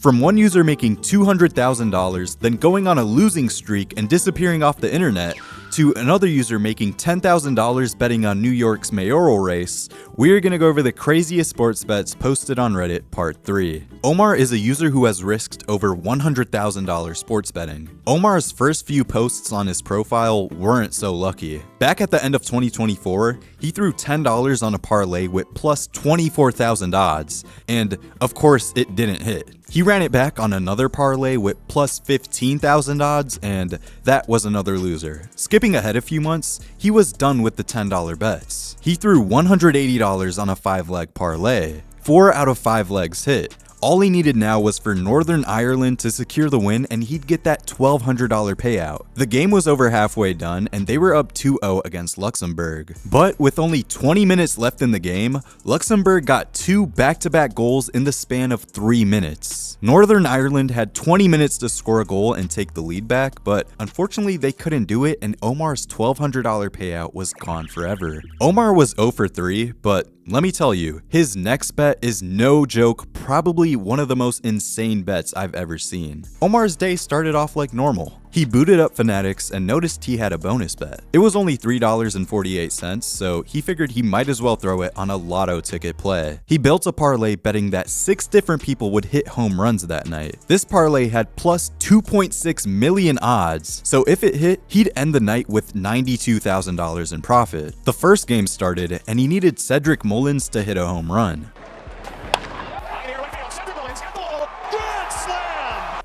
From one user making $200,000, then going on a losing streak and disappearing off the internet, to another user making $10,000 betting on New York's mayoral race, we're gonna go over the craziest sports bets posted on Reddit, part 3. Omar is a user who has risked over $100,000 sports betting. Omar's first few posts on his profile weren't so lucky. Back at the end of 2024, he threw $10 on a parlay with plus 24,000 odds, and of course it didn't hit. He ran it back on another parlay with plus 15,000 odds, and that was another loser. Skipping ahead a few months, he was done with the $10 bets. He threw $180 on a 5-leg parlay. 4 out of 5 legs hit. All he needed now was for Northern Ireland to secure the win and he'd get that $1,200 payout. The game was over halfway done and they were up 2-0 against Luxembourg. But with only 20 minutes left in the game, Luxembourg got 2 back-to-back goals in the span of 3 minutes. Northern Ireland had 20 minutes to score a goal and take the lead back, but unfortunately they couldn't do it and Omar's $1,200 payout was gone forever. Omar was 0 for 3, but let me tell you, his next bet is no joke, probably one of the most insane bets I've ever seen. Omar's day started off like normal. He booted up Fanatics and noticed he had a bonus bet. It was only $3.48, so he figured he might as well throw it on a lotto ticket play. He built a parlay betting that 6 different people would hit home runs that night. This parlay had plus 2.6 million odds, so if it hit, he'd end the night with $92,000 in profit. The first game started, and he needed Cedric Mullins to hit a home run.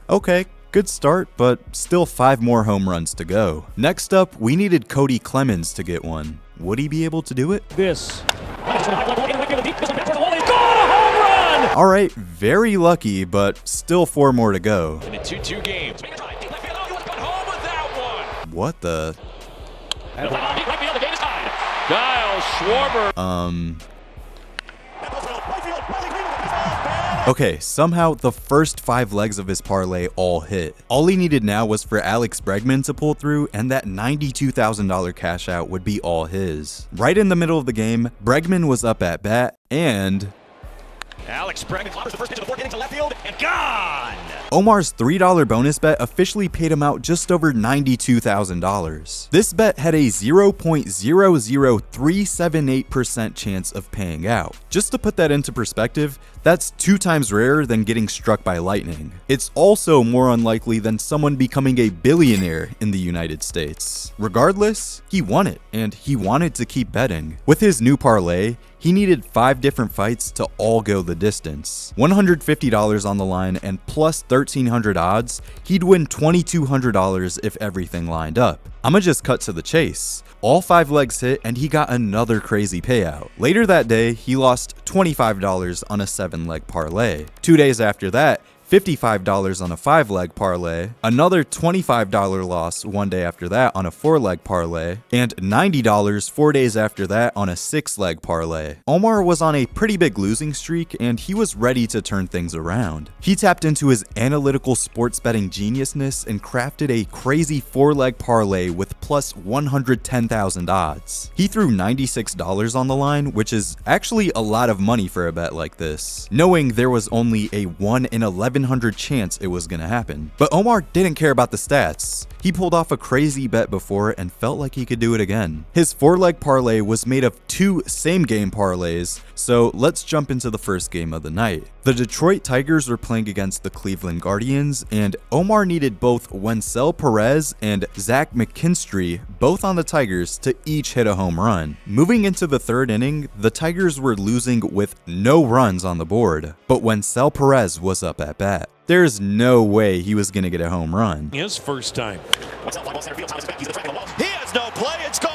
Okay, good start, but still 5 more home runs to go. Next up, we needed Cody Clemens to get one. Would he be able to do it? Alright, very lucky, but still 4 more to go. What the? Okay, somehow the first 5 legs of his parlay all hit. All he needed now was for Alex Bregman to pull through and that $92,000 cash out would be all his. Right in the middle of the game, Bregman was up at bat and Alex Bregman clobbers the first pitch of the 4th inning to left field and gone! Omar's $3 bonus bet officially paid him out just over $92,000. This bet had a 0.00378% chance of paying out. Just to put that into perspective, that's 2 times rarer than getting struck by lightning. It's also more unlikely than someone becoming a billionaire in the United States. Regardless, he won it, and he wanted to keep betting. With his new parlay, he needed 5 different fights to all go the distance. $150 on the line and plus 1,300 odds, he'd win $2,200 if everything lined up. I'ma just cut to the chase. All 5 legs hit and he got another crazy payout. Later that day, he lost $25 on a 7-leg parlay. 2 days after that, $55 on a 5-leg parlay, another $25 loss 1 day after that on a 4-leg parlay, and $90 4 days after that on a 6-leg parlay. Omar was on a pretty big losing streak and he was ready to turn things around. He tapped into his analytical sports betting geniusness and crafted a crazy 4-leg parlay with plus 110,000 odds. He threw $96 on the line, which is actually a lot of money for a bet like this, knowing there was only a 1 in 1100 chance it was gonna happen. But Omar didn't care about the stats. He pulled off a crazy bet before and felt like he could do it again. His 4-leg parlay was made of 2 same-game parlays, so let's jump into the first game of the night. The Detroit Tigers were playing against the Cleveland Guardians, and Omar needed both Wencel Perez and Zach McKinstry, both on the Tigers, to each hit a home run. Moving into the 3rd inning, the Tigers were losing with no runs on the board, but Wencel Perez was up at bat. There's no way he was gonna get a home run. His first time. He has no play, it's gone!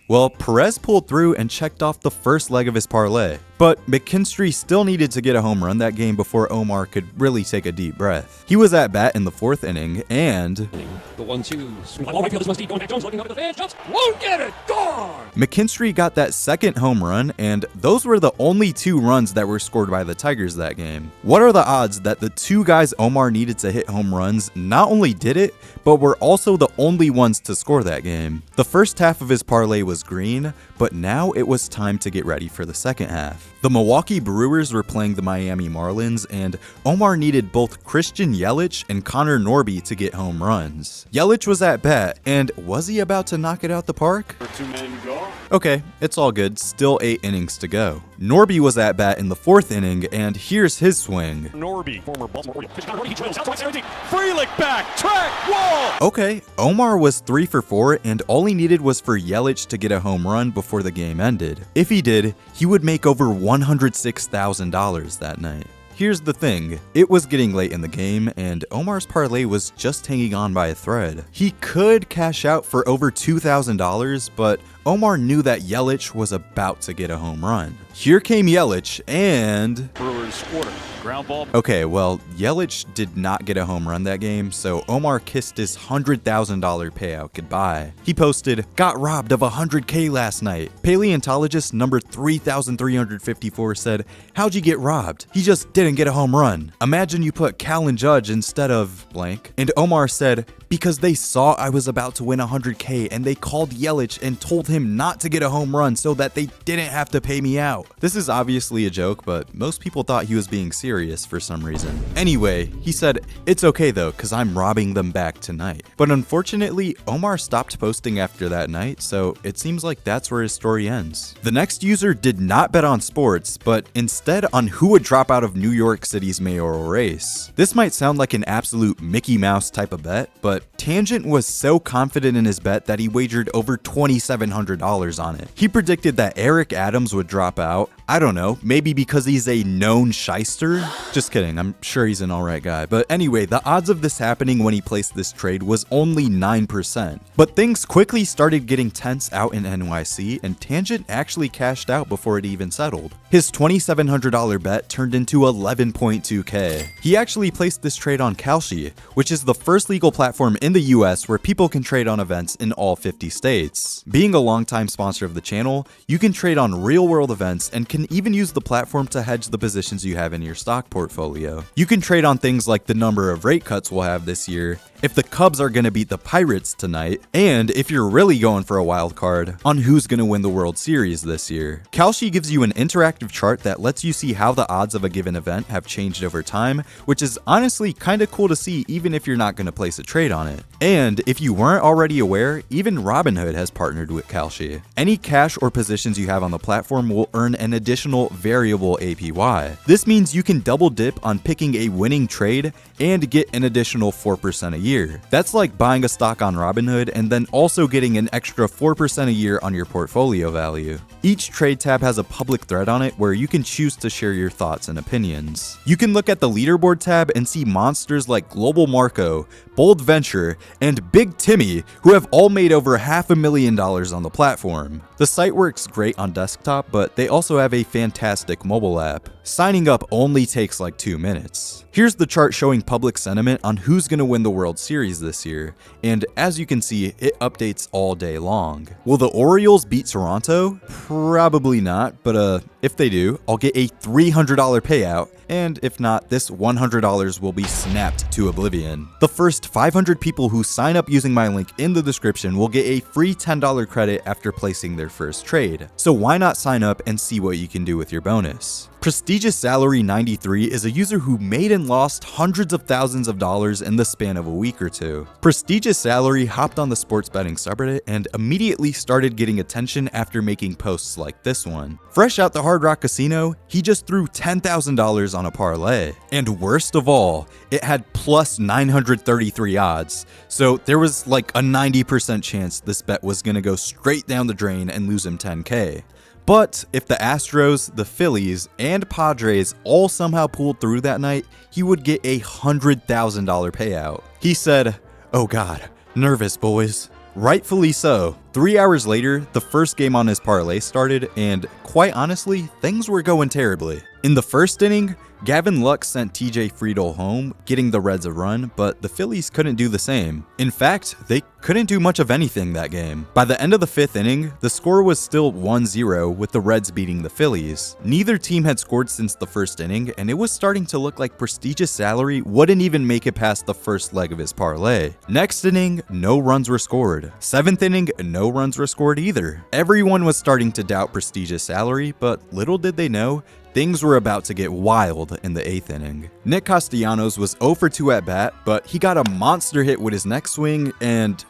Well, Perez pulled through and checked off the first leg of his parlay. But McKinstry still needed to get a home run that game before Omar could really take a deep breath. He was at bat in the 4th inning, and The 1-2. Right field is must going back. Jones looking up at the fence. Jumps. Won't get it. Gone. McKinstry got that second home run, and those were the only 2 runs that were scored by the Tigers that game. What are the odds that the 2 guys Omar needed to hit home runs not only did it, but were also the only ones to score that game? The first half of his parlay was green, but now it was time to get ready for the second half. off. The Milwaukee Brewers were playing the Miami Marlins, and Omar needed both Christian Yelich and Connor Norby to get home runs. Yelich was at bat, and was he about to knock it out the park? Two men go. Okay, it's all good, still 8 innings to go. Norby was at bat in the 4th inning, and here's his swing. Norby, former Baltimore Orioles. Pitch, Norby, he drills out 17. Frelick back, track, wall. Okay, Omar was 3 for 4, and all he needed was for Yelich to get a home run before the game ended. If he did, he would make over $106,000 that night. Here's the thing, it was getting late in the game, and Omar's parlay was just hanging on by a thread. He could cash out for over $2,000, but Omar knew that Yelich was about to get a home run. Here came Yelich, and Brewers quarter, ground ball. okay, well, Yelich did not get a home run that game, so Omar kissed his $100,000 payout goodbye. He posted, "Got robbed of $100K last night." Paleontologist number 3354 said, "How'd you get robbed? He just didn't get a home run. Imagine you put Callan Judge instead of blank." And Omar said, "Because they saw I was about to win $100K and they called Yelich and told him not to get a home run so that they didn't have to pay me out." This is obviously a joke, but most people thought he was being serious for some reason. Anyway, he said, "It's okay though, cause I'm robbing them back tonight." But unfortunately, Omar stopped posting after that night, so it seems like that's where his story ends. The next user did not bet on sports, but instead on who would drop out of New York City's mayoral race. This might sound like an absolute Mickey Mouse type of bet, but Tangent was so confident in his bet that he wagered over $2,700 on it. He predicted that Eric Adams would drop out. I don't know, maybe because he's a known shyster? Just kidding, I'm sure he's an alright guy. But anyway, the odds of this happening when he placed this trade was only 9%. But things quickly started getting tense out in NYC, and Tangent actually cashed out before it even settled. His $2,700 bet turned into 11.2K. He actually placed this trade on Kalshi, which is the first legal platform in the US where people can trade on events in all 50 states. Being a longtime sponsor of the channel, you can trade on real-world events and can even use the platform to hedge the positions you have in your stock portfolio. You can trade on things like the number of rate cuts we'll have this year, if the Cubs are going to beat the Pirates tonight, and if you're really going for a wild card, on who's going to win the World Series this year. Kalshi gives you an interactive chart that lets you see how the odds of a given event have changed over time, which is honestly kind of cool to see even if you're not going to place a trade on it. And if you weren't already aware, even Robinhood has partnered with Kalshi. Any cash or positions you have on the platform will earn an additional variable APY. This means you can double dip on picking a winning trade and get an additional 4% a year. That's like buying a stock on Robinhood and then also getting an extra 4% a year on your portfolio value. Each trade tab has a public thread on it where you can choose to share your thoughts and opinions. You can look at the leaderboard tab and see monsters like Global Marco, Bold Venture, and Big Timmy, who have all made over $500,000 on the platform. The site works great on desktop, but they also have a fantastic mobile app. Signing up only takes like 2 minutes. Here's the chart showing public sentiment on who's going to win the World Series this year, and as you can see, it updates all day long. Will the Orioles beat Toronto? Probably not, but if they do, I'll get a $300 payout, and if not, this $100 will be snapped to oblivion. The first 500 people who sign up using my link in the description will get a free $10 credit after placing their first trade. So why not sign up and see what you can do with your bonus? Prestigious Salary 93 is a user who made and lost hundreds of thousands of dollars in the span of a week or two. Prestigious Salary hopped on the sports betting subreddit and immediately started getting attention after making posts like this one. Fresh out the Hard Rock Casino, he just threw $10,000 on a parlay. And worst of all, it had plus 933 odds, so there was like a 90% chance this bet was gonna go straight down the drain and lose him 10K. But if the Astros, the Phillies, and Padres all somehow pulled through that night, he would get a $100,000 payout. He said, "Oh God, nervous boys." Rightfully so. 3 hours later, the first game on his parlay started, and quite honestly, things were going terribly. In the first inning, Gavin Lux sent TJ Friedel home, getting the Reds a run, but the Phillies couldn't do the same. In fact, they couldn't do much of anything that game. By the end of the 5th inning, the score was still 1-0 with the Reds beating the Phillies. Neither team had scored since the first inning, and it was starting to look like Prestigious Salary wouldn't even make it past the first leg of his parlay. Next inning, no runs were scored. 7th inning, no runs were scored either. Everyone was starting to doubt Prestigious Salary, but little did they know, things were about to get wild in the 8th inning. Nick Castellanos was 0 for 2 at bat, but he got a monster hit with his next swing and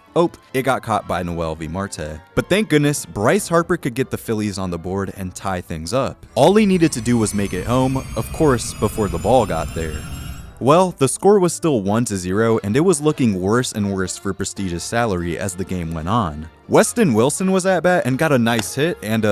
it got caught by Noel V. Marte. But thank goodness, Bryce Harper could get the Phillies on the board and tie things up. All he needed to do was make it home, of course, before the ball got there. Well, the score was still 1-0, and it was looking worse and worse for Prestigious Salary as the game went on. Weston Wilson was at bat and got a nice hit, and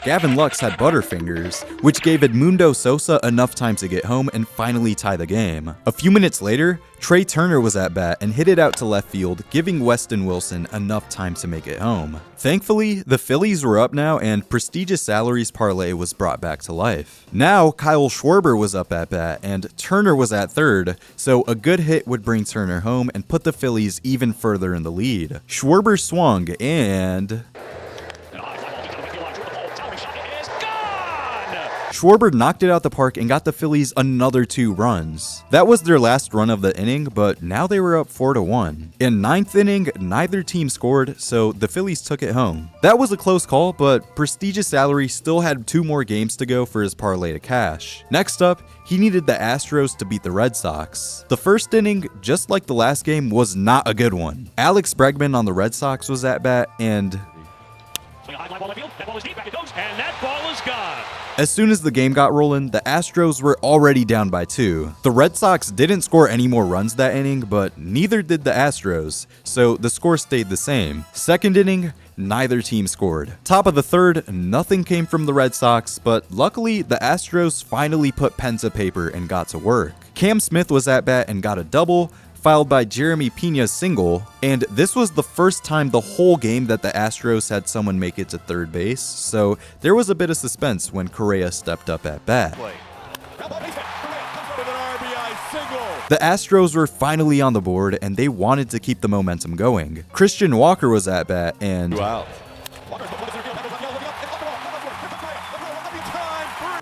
Gavin Lux had butterfingers, which gave Edmundo Sosa enough time to get home and finally tie the game. A few minutes later, Trey Turner was at bat and hit it out to left field, giving Weston Wilson enough time to make it home. Thankfully, the Phillies were up now, and Prestigious Salary's parlay was brought back to life. Now, Kyle Schwarber was up at bat, and Turner was at third, so a good hit would bring Turner home and put the Phillies even further in the lead. Schwarber swung, and Schwarber knocked it out the park and got the Phillies another 2 runs. That was their last run of the inning, but now they were up 4-1. In 9th inning, neither team scored, so the Phillies took it home. That was a close call, but Prestigious Salary still had 2 more games to go for his parlay to cash. Next up, he needed the Astros to beat the Red Sox. The first inning, just like the last game, was not a good one. Alex Bregman on the Red Sox was at bat, and that ball is gone. as soon as the game got rolling, the Astros were already down by 2. The Red Sox didn't score any more runs that inning, but neither did the Astros, so the score stayed the same. Second inning, neither team scored. Top of the 3rd, nothing came from the Red Sox, but luckily the Astros finally put pen to paper and got to work. Cam Smith was at bat and got a double, followed by Jeremy Pena's single, and this was the first time the whole game that the Astros had someone make it to third base, so there was a bit of suspense when Correa stepped up at bat. The Astros were finally on the board, and they wanted to keep the momentum going. Christian Walker was at bat, and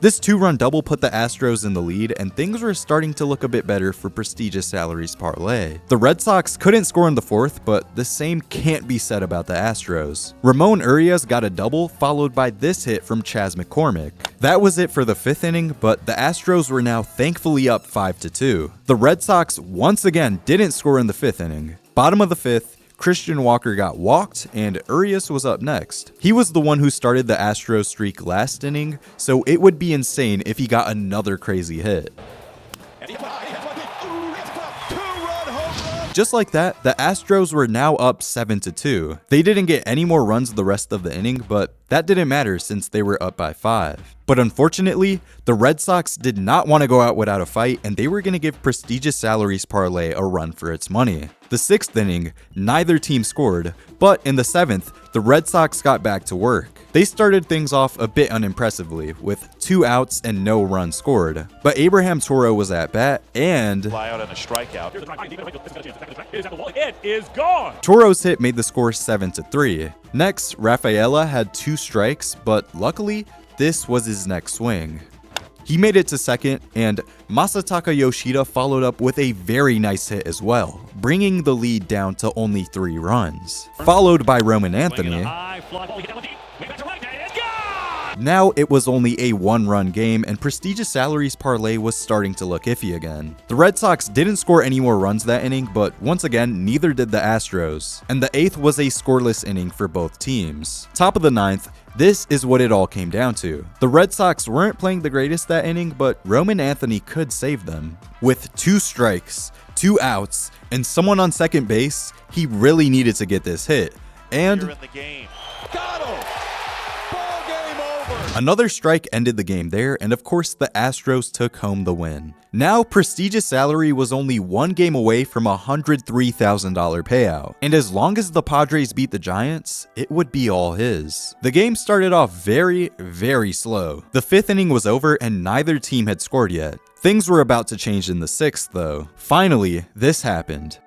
this 2-run double put the Astros in the lead, and things were starting to look a bit better for Prestigious Salary's parlay. The Red Sox couldn't score in the 4th, but the same can't be said about the Astros. Ramon Urias got a double, followed by this hit from Chas McCormick. That was it for the 5th inning, but the Astros were now thankfully up 5-2. The Red Sox once again didn't score in the 5th inning. Bottom of the 5th, Christian Walker got walked, and Urias was up next. He was the one who started the Astros streak last inning, so it would be insane if he got another crazy hit. Just like that, the Astros were now up 7-2. They didn't get any more runs the rest of the inning, but that didn't matter since they were up by 5. But unfortunately, the Red Sox did not want to go out without a fight, and they were going to give Prestigious Salary's parlay a run for its money. The 6th inning, neither team scored, but in the 7th, the Red Sox got back to work. They started things off a bit unimpressively, with 2 outs and no runs scored. But Abraham Toro was at bat, and Fly out and a strikeout. It is gone. Toro's hit made the score 7-3. Next, Rafaela had 2 strikes, but luckily, this was his next swing. He made it to second, and Masataka Yoshida followed up with a very nice hit as well, bringing the lead down to only 3 runs. Followed by Roman Anthony. Now it was only a 1-run game, and Prestigious Salary's parlay was starting to look iffy again. The Red Sox didn't score any more runs that inning, but once again, neither did the Astros. And the 8th was a scoreless inning for both teams. Top of the 9th, this is what it all came down to. The Red Sox weren't playing the greatest that inning, but Roman Anthony could save them. With 2 strikes, 2 outs, and someone on second base, he really needed to get this hit. And Got him. Ball game over. Another strike ended the game there, and of course the Astros took home the win. Now, Prestigious Salary was only one game away from a $103,000 payout, and as long as the Padres beat the Giants, it would be all his. The game started off very, very slow. The 5th inning was over and neither team had scored yet. Things were about to change in the 6th though. Finally, this happened.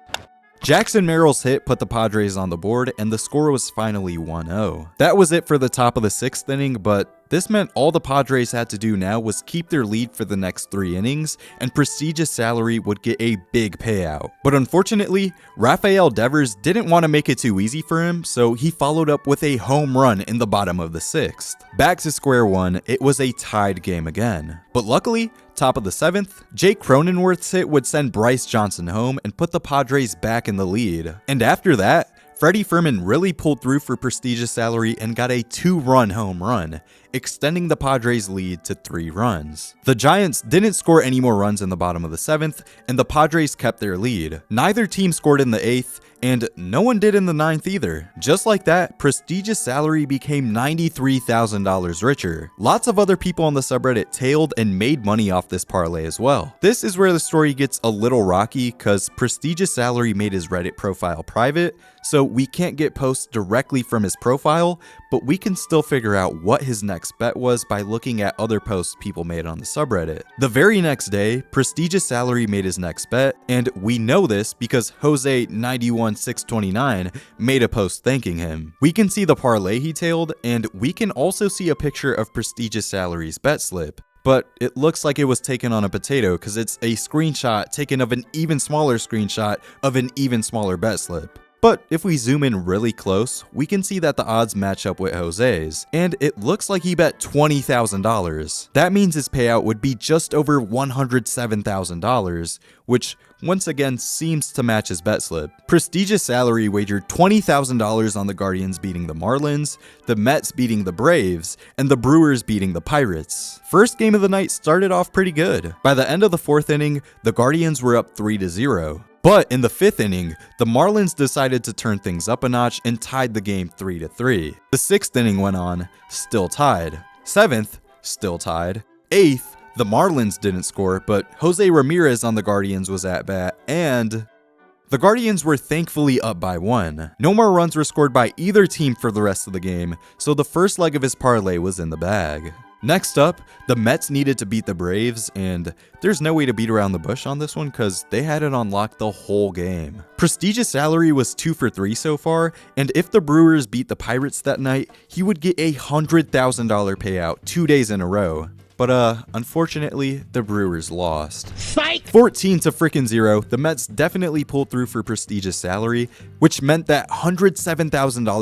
Jackson Merrill's hit put the Padres on the board, and the score was finally 1-0. That was it for the top of the 6th inning, but this meant all the Padres had to do now was keep their lead for the next 3 innings, and Prestigious Salary would get a big payout. But unfortunately, Rafael Devers didn't want to make it too easy for him, so he followed up with a home run in the bottom of the 6th. Back to square one, it was a tied game again. But luckily, top of the 7th, Jake Cronenworth's hit would send Bryce Johnson home and put the Padres back in the lead. And after that, Freddie Fermin really pulled through for Prestigious Salary and got a 2-run home run, extending the Padres' lead to 3 runs. The Giants didn't score any more runs in the bottom of the 7th, and the Padres kept their lead. Neither team scored in the 8th, and no one did in the 9th either. Just like that, Prestigious Salary became $93,000 richer. Lots of other people on the subreddit tailed and made money off this parlay as well. This is where the story gets a little rocky, cause Prestigious Salary made his Reddit profile private, so we can't get posts directly from his profile, but we can still figure out what his next bet was by looking at other posts people made on the subreddit. The very next day, Prestigious Salary made his next bet, and we know this because Jose91629 made a post thanking him. We can see the parlay he tailed, and we can also see a picture of Prestigious Salary's bet slip. But it looks like it was taken on a potato because it's a screenshot taken of an even smaller screenshot of an even smaller bet slip. But if we zoom in really close, we can see that the odds match up with Jose's, and it looks like he bet $20,000. That means his payout would be just over $107,000, which once again seems to match his bet slip. Prestigious Salary wagered $20,000 on the Guardians beating the Marlins, the Mets beating the Braves, and the Brewers beating the Pirates. First game of the night started off pretty good. By the end of the 4th inning, the Guardians were up 3-0. But in the 5th inning, the Marlins decided to turn things up a notch and tied the game 3-3. The 6th inning went on, still tied. 7th, still tied. 8th, the Marlins didn't score, but Jose Ramirez on the Guardians was at bat, and the Guardians were thankfully up by 1. No more runs were scored by either team for the rest of the game, so the first leg of his parlay was in the bag. Next up, the Mets needed to beat the Braves, and there's no way to beat around the bush on this one because they had it on lock the whole game. Prestigious Salary was 2 for 3 so far, and if the Brewers beat the Pirates that night, he would get a $100,000 payout 2 days in a row. But unfortunately, the Brewers lost. Psych! 14-0, the Mets definitely pulled through for Prestigious Salary, which meant that $107,000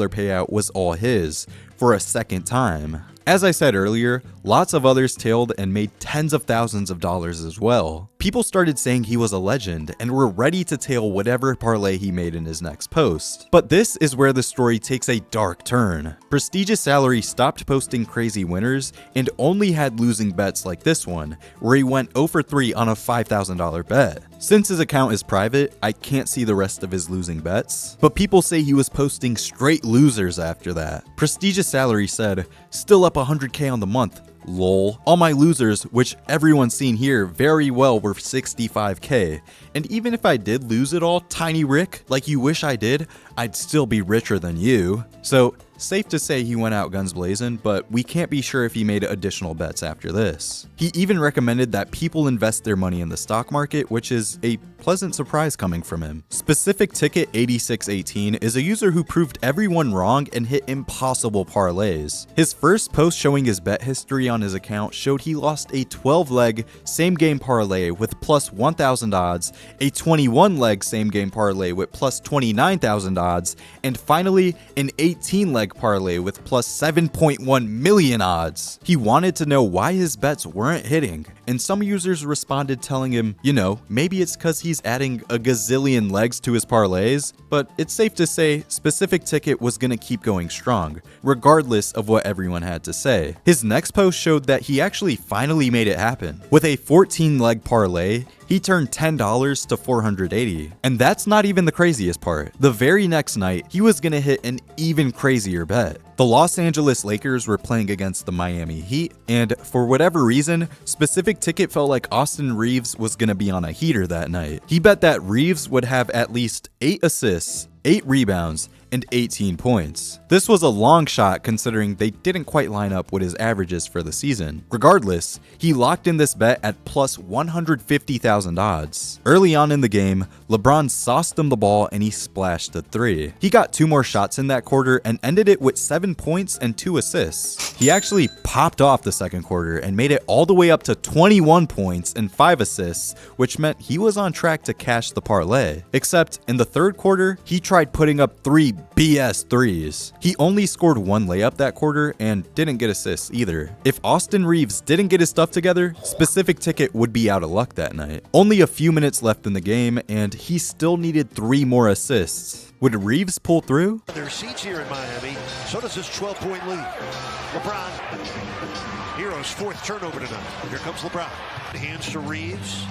payout was all his for a second time. As I said earlier, lots of others tailed and made tens of thousands of dollars as well. People started saying he was a legend and were ready to tail whatever parlay he made in his next post. But this is where the story takes a dark turn. Prestigious Salary stopped posting crazy winners and only had losing bets like this one, where he went 0 for 3 on a $5,000 bet. Since his account is private, I can't see the rest of his losing bets, but people say he was posting straight losers after that. Prestigious Salary said, "Still up 100K on the month. Lol. All my losers, which everyone's seen here very well, were 65K. And even if I did lose it all, Tiny Rick, like you wish I did, I'd still be richer than you." So, safe to say he went out guns blazing, but we can't be sure if he made additional bets after this. He even recommended that people invest their money in the stock market, which is a pleasant surprise coming from him. Specific Ticket 8618 is a user who proved everyone wrong and hit impossible parlays. His first post showing his bet history on his account showed he lost a 12-leg same-game parlay with plus 1,000 odds, a 21-leg same-game parlay with plus 29,000 odds, and finally an 18-leg parlay with plus 7.1 million odds. He wanted to know why his bets weren't hitting, and some users responded telling him, you know, maybe it's cause he's adding a gazillion legs to his parlays, but it's safe to say Specific Ticket was gonna keep going strong, regardless of what everyone had to say. His next post showed that he actually finally made it happen. With a 14-leg parlay, he turned $10 to $480. And that's not even the craziest part. The very next night, he was gonna hit an even crazier bet. The Los Angeles Lakers were playing against the Miami Heat, and for whatever reason, Specific Ticket felt like Austin Reeves was gonna be on a heater that night. He bet that Reeves would have at least 8 assists, 8 rebounds, and 18 points. This was a long shot considering they didn't quite line up with his averages for the season. Regardless, he locked in this bet at plus 150,000 odds. Early on in the game, LeBron sauced him the ball and he splashed a 3. He got 2 more shots in that quarter and ended it with 7 points and 2 assists. He actually popped off the second quarter and made it all the way up to 21 points and 5 assists, which meant he was on track to cash the parlay. Except in the third quarter, he tried putting up 3 BS threes. He only scored 1 layup that quarter and didn't get assists either. If Austin Reeves didn't get his stuff together, Specific Ticket would be out of luck that night. Only a few minutes left in the game and he still needed 3 more assists. Would Reeves pull through? There's seats here in Miami. So does his 12-point lead. LeBron, Hero's 4th turnover tonight. Here comes LeBron. Hands to Reeves.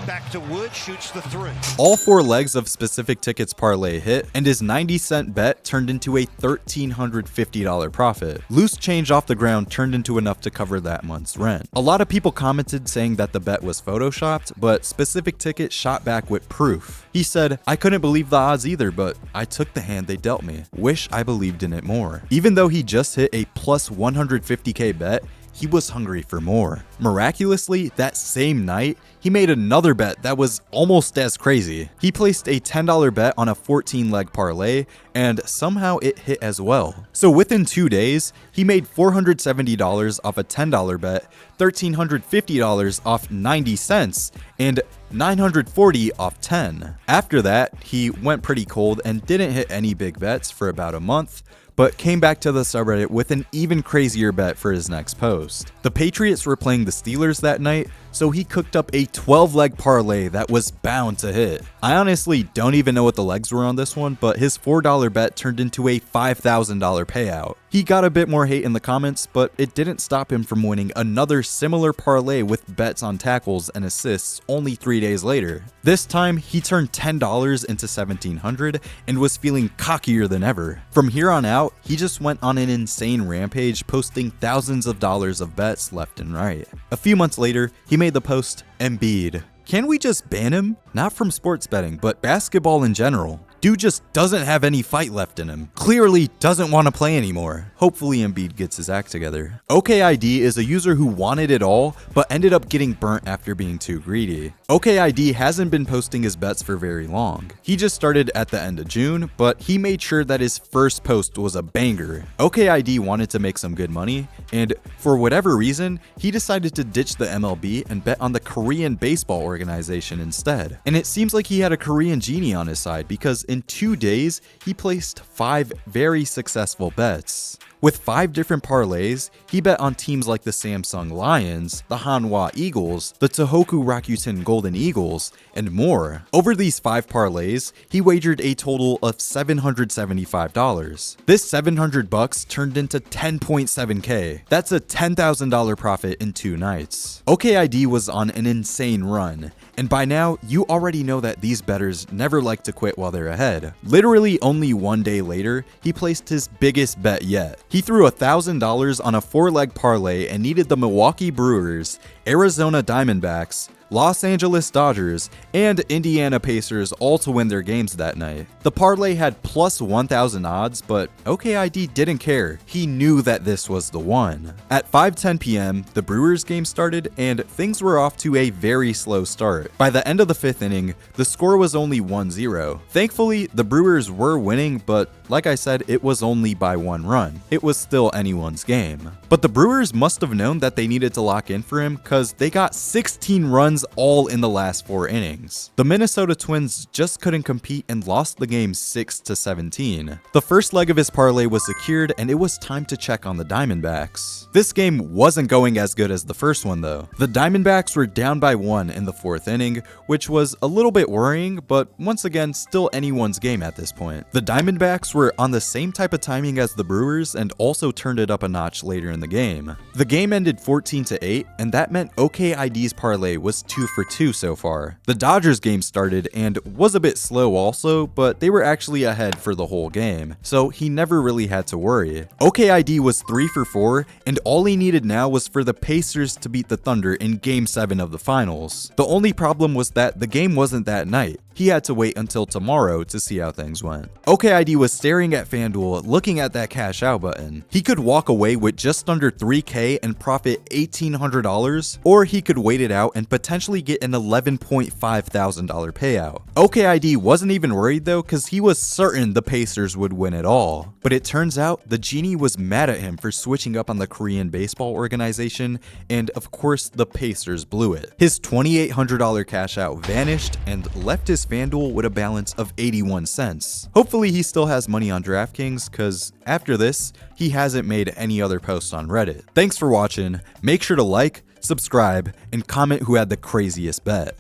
Back to Wood, shoots the 3. All 4 legs of Specific Ticket's parlay hit, and his 90-cent bet turned into a $1,350 profit. Loose change off the ground turned into enough to cover that month's rent. A lot of people commented saying that the bet was photoshopped, but Specific Ticket shot back with proof. He said, "I couldn't believe the odds either, but I took the hand they dealt me. Wish I believed in it more." Even though he just hit a plus 150K bet, he was hungry for more. Miraculously, that same night, he made another bet that was almost as crazy. He placed a $10 bet on a 14-leg parlay, and somehow it hit as well. So within 2 days, he made $470 off a $10 bet, $1,350 off 90 cents, and $940 off 10. After that, he went pretty cold and didn't hit any big bets for about a month, but came back to the subreddit with an even crazier bet for his next post. The Patriots were playing the Steelers that night, so he cooked up a 12-leg parlay that was bound to hit. I honestly don't even know what the legs were on this one, but his $4 bet turned into a $5,000 payout. He got a bit more hate in the comments, but it didn't stop him from winning another similar parlay with bets on tackles and assists only 3 days later. This time, he turned $10 into $1,700 and was feeling cockier than ever. From here on out, he just went on an insane rampage, posting thousands of dollars of bets left and right. A few months later, he made the post, "Embiid. Can we just ban him? Not from sports betting, but basketball in general. Dude just doesn't have any fight left in him. Clearly doesn't want to play anymore." Hopefully Embiid gets his act together. OKID is a user who wanted it all, but ended up getting burnt after being too greedy. OKID hasn't been posting his bets for very long. He just started at the end of June, but he made sure that his first post was a banger. OKID wanted to make some good money, and for whatever reason, he decided to ditch the MLB and bet on the Korean baseball organization instead. And it seems like he had a Korean genie on his side, because in 2 days, he placed 5 very successful bets. With 5 different parlays, he bet on teams like the Samsung Lions, the Hanwha Eagles, the Tohoku Rakuten Golden Eagles, and more. Over these 5 parlays, he wagered a total of $775. This $700 turned into 10.7K. That's a $10,000 profit in 2 nights. OKID was on an insane run, and by now, you already know that these bettors never like to quit while they're ahead. Literally only 1 day later, he placed his biggest bet yet. He threw $1,000 on a 4-leg parlay and needed the Milwaukee Brewers, Arizona Diamondbacks, Los Angeles Dodgers, and Indiana Pacers all to win their games that night. The parlay had plus 1,000 odds, but OKID didn't care. He knew that this was the one. At 5:10 p.m., the Brewers game started, and things were off to a very slow start. By the end of the 5th inning, the score was only 1-0. Thankfully, the Brewers were winning, but like I said, it was only by 1 run. It was still anyone's game. But the Brewers must have known that they needed to lock in for him, because they got 16 runs all in the last 4 innings. The Minnesota Twins just couldn't compete and lost the game 6-17. The first leg of his parlay was secured, and it was time to check on the Diamondbacks. This game wasn't going as good as the first one though. The Diamondbacks were down by 1 in the 4th inning, which was a little bit worrying, but once again, still anyone's game at this point. The Diamondbacks were on the same type of timing as the Brewers and also turned it up a notch later in the game. The game ended 14-8, and that meant OKID's parlay was 2 for 2 so far. The Dodgers game started and was a bit slow also, but they were actually ahead for the whole game, so he never really had to worry. OKID was 3 for 4, and all he needed now was for the Pacers to beat the Thunder in Game 7 of the finals. The only problem was that the game wasn't that night. He had to wait until tomorrow to see how things went. OKID was staring at FanDuel, looking at that cash out button. He could walk away with just under $3K and profit $1,800, or he could wait it out and potentially get an $11.5 thousand payout. OKID wasn't even worried though, because he was certain the Pacers would win it all. But it turns out the genie was mad at him for switching up on the Korean baseball organization, and of course the Pacers blew it. His $2,800 cash out vanished and left his FanDuel with a balance of 81 cents. Hopefully he still has money on DraftKings, cause after this, he hasn't made any other posts on Reddit. Thanks for watching, make sure to like, subscribe, and comment who had the craziest bet.